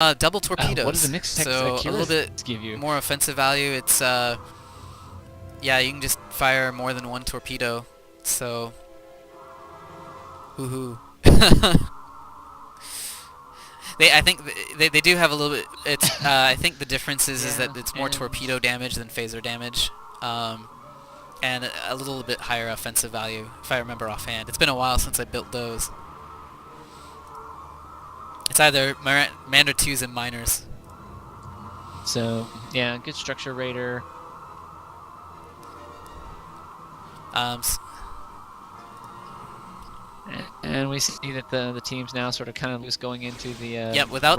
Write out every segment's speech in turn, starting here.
Double torpedoes. What does the mixed so a little bit give you? more offensive value. It's yeah, you can just fire more than one torpedo. So, woohoo. I think they do have a little bit. It's I think the difference is that it's more torpedo damage than phaser damage, and a little bit higher offensive value if I remember offhand. It's been a while since I built those. It's either Mander 2s and minors. So yeah, good structure raider. And we see that the team's now sort of kind of loose going into the without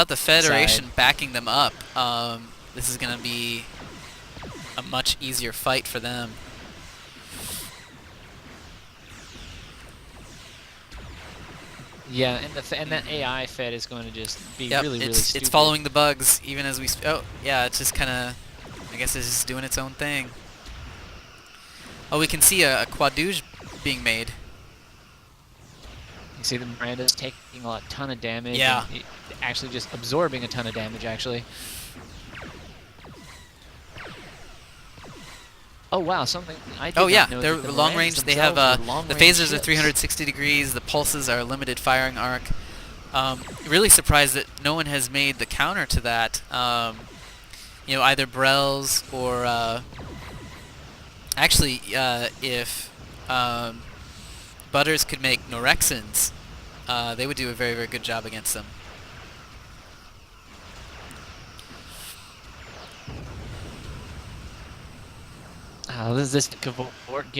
the Federation side. backing them up, this is going to be a much easier fight for them. Yeah, and that AI Fed is going to just be really stupid. It's following the bugs even as we. Oh yeah, it's just kind of. I guess it's just doing its own thing. Oh, we can see a quadouge being made. You see the Miranda's taking a ton of damage. Yeah. And actually just absorbing a ton of damage, actually. Oh, wow, something I did yeah, not know they're the long range. They have, the phasers are 360 degrees, the pulses are a limited firing arc. Really surprised that no one has made the counter to that. You know, either Brels or, actually, if Butters could make Norexans, they would do a very, very good job against them. This Cavort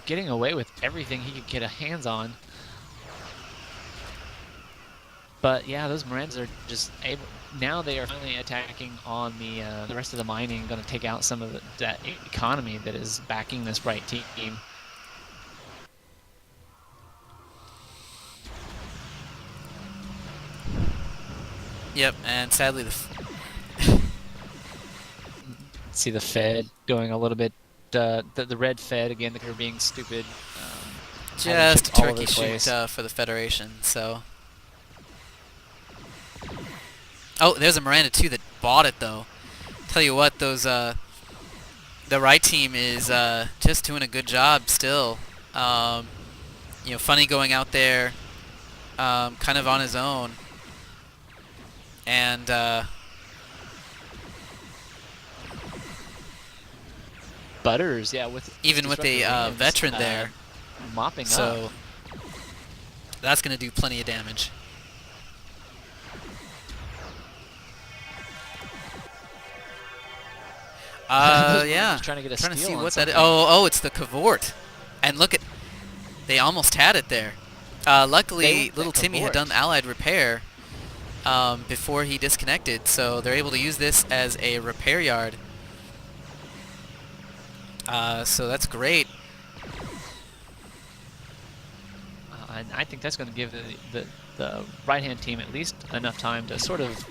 getting away with everything he could get a hands on. But yeah, those Mirandas are just able. Now they are finally attacking on the rest of the mining, going to take out some of that economy that is backing this right team. Yep, and sadly see the Fed going a little bit. The red Fed again. They're being stupid. Just a turkey shoot for the Federation. So. Oh, there's a Miranda 2 that bought it though. Tell you what, those the right team is just doing a good job still. You know, Funny going out there, kind of on his own, and Butters, yeah, even with a veteran there, mopping so up. That's going to do plenty of damage. Yeah. Trying to get a trying to steal see on what something. that is. Oh, it's the Cavort, and look at, they almost had it there. Luckily, Littletimmy had done Allied repair before he disconnected, so they're able to use this as a repair yard. So that's great. And I think that's going to give the right-hand team at least enough time to sort of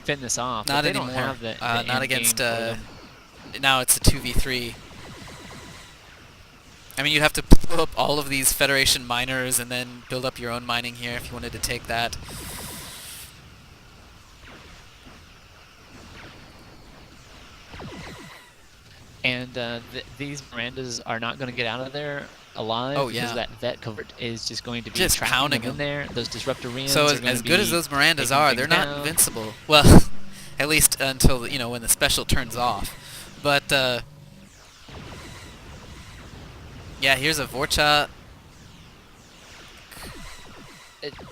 fend this off. Not they anymore. Don't have the not against. Now it's a 2v3. I mean, you'd have to pull up all of these Federation miners and then build up your own mining here if you wanted to take that. And these Mirandas are not going to get out of there alive. Oh, yeah. Because that vet covert is just going to be just pounding them in there. Those Disruptorians so as good as those Mirandas are, they're not invincible. Well, at least until, you know, when the special turns off. But, yeah, here's a Vorcha.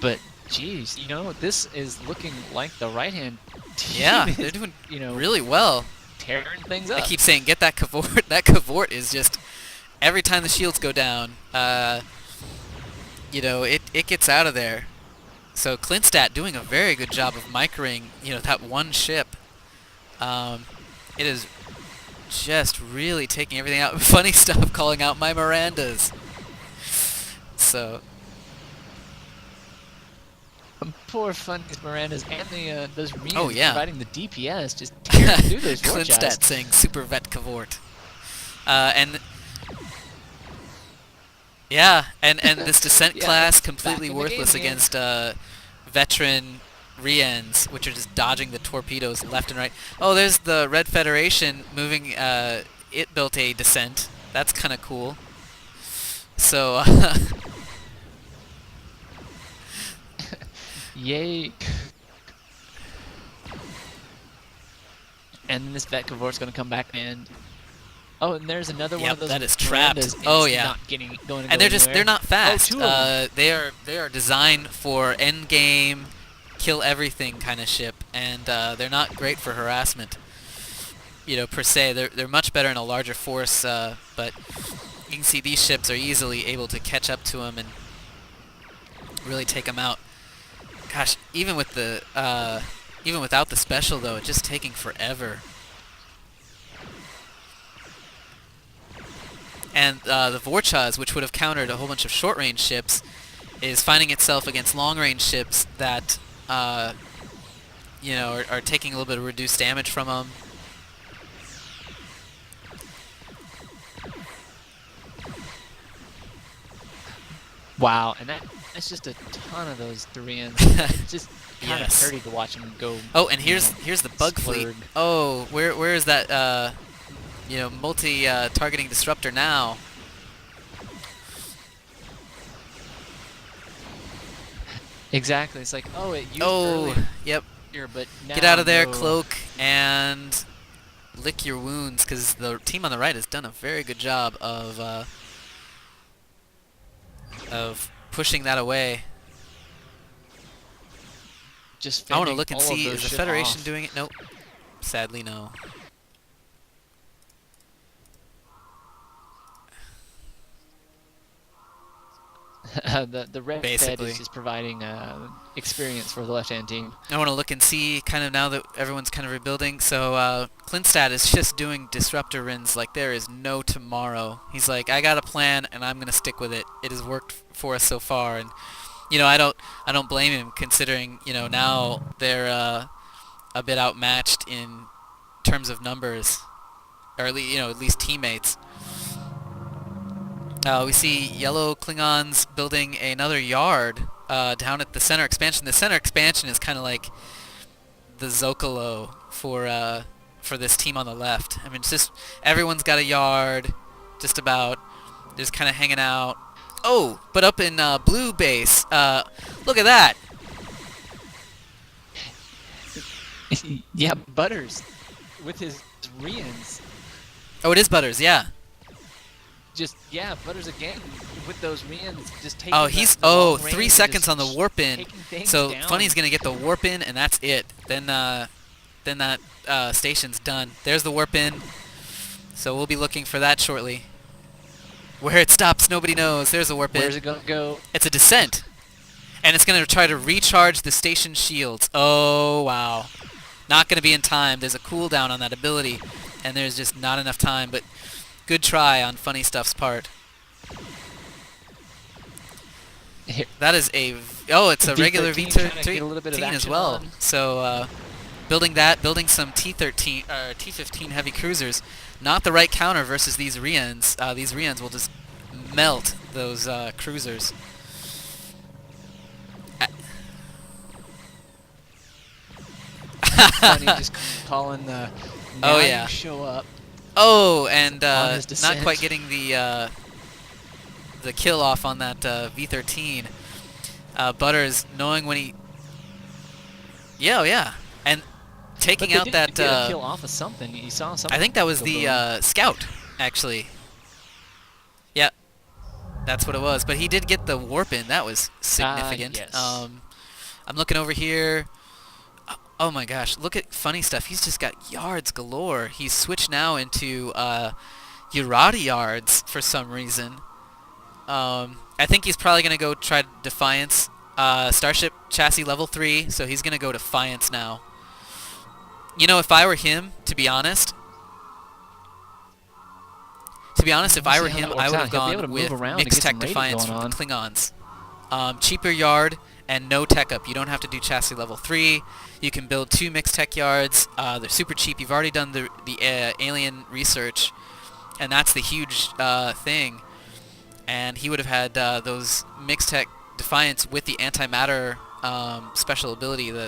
But, geez, you know, this is looking like the right-hand team. Yeah, they're doing really well. Tearing things up. I keep saying, get that Cavort. That Cavort is just, every time the shields go down, you know, it gets out of there. So Clintstat doing a very good job of microing, you know, that one ship. It is just really taking everything out. Funny stuff, calling out my Mirandas. So. Poor Funny's Mirandas and those Reans providing the DPS, just tearing through those Clintstat saying Super Vet Cavort. And yeah, and this Descent class completely worthless against veteran Riens, which are just dodging the torpedoes left and right. Oh, there's the Red Federation moving. It built a descent. That's kind of cool. So, yay. And then this Vetkavor's going to come back and... Oh, and there's another one of those. That is trapped. Mirandas, Oh it's yeah. Not going to and they're not fast. Oh, two of them. They are designed for end game, kill everything kind of ship, and they're not great for harassment. You know, per se, they're much better in a larger force, but you can see these ships are easily able to catch up to them and really take them out. Gosh, even with the even without the special though, it's just taking forever. And the Vorchaz, which would have countered a whole bunch of short-range ships, is finding itself against long-range ships that, you know, are taking a little bit of reduced damage from them. Wow, and that's just a ton of those Thurians. It's just kind of pretty to watch them go. Oh, and here's the bug fleet. Oh, where is that? You know, multi-targeting disruptor now. Exactly. It's like, oh, it used yep. Here, but now Get out of there, cloak, and lick your wounds, because the team on the right has done a very good job of pushing that away. Just I want to look and all see, of is those the Federation off. doing it? Nope. Sadly, no. The red Fed is just providing experience for the left-hand team. I want to look and see, kind of now that everyone's kind of rebuilding. So Clintstat is just doing disruptor rins like there is no tomorrow. He's like, I got a plan and I'm gonna stick with it. It has worked for us so far, and you know, I don't blame him, considering, you know, now they're a bit outmatched in terms of numbers, or at least teammates. We see yellow Klingons building another yard down at the center expansion. The center expansion is kind of like the Zocalo for this team on the left. I mean, it's just everyone's got a yard, just about, just kind of hanging out. Oh, but up in blue base, look at that. Yeah, Butters with his Rians. Oh, it is Butters, yeah. Butters again with those Rians just taking. Oh, he's the 3 seconds on the warp in. So down. Funny's gonna get the warp in, and that's it. Then that station's done. There's the warp in. So we'll be looking for that shortly. Where it stops, nobody knows. There's the warp in. Where's it gonna go? It's a descent, and it's gonna try to recharge the station shields. Oh wow, not gonna be in time. There's a cooldown on that ability, and there's just not enough time. But good try on Funny Stuff's part. That is it's a regular V13 as well. On. So building some T15 heavy cruisers, not the right counter versus these Rians. These Rians will just melt those cruisers. Funny just calling the. Oh yeah. You show up. Oh, and not quite getting the kill off on that V13. Butters knowing when he... Yeah, and taking out that... Get a kill off of something. You saw something. I think that was the scout, actually. Yeah, that's what it was. But he did get the warp in. That was significant. Yes. I'm looking over here. Oh my gosh, look at Funny Stuff. He's just got yards galore. He's switched now into Urati yards for some reason. I think he's probably going to go try Defiance. Starship chassis level 3, so he's going to go Defiance now. You know, if I were him, to be honest, if I were him, I would have gone with mixed tech Defiance from the Klingons. Cheaper yard and no tech up. You don't have to do chassis level 3. You can build 2 mixed tech yards. They're super cheap. You've already done the alien research, and that's the huge thing. And he would have had those mixed tech Defiance with the antimatter special ability that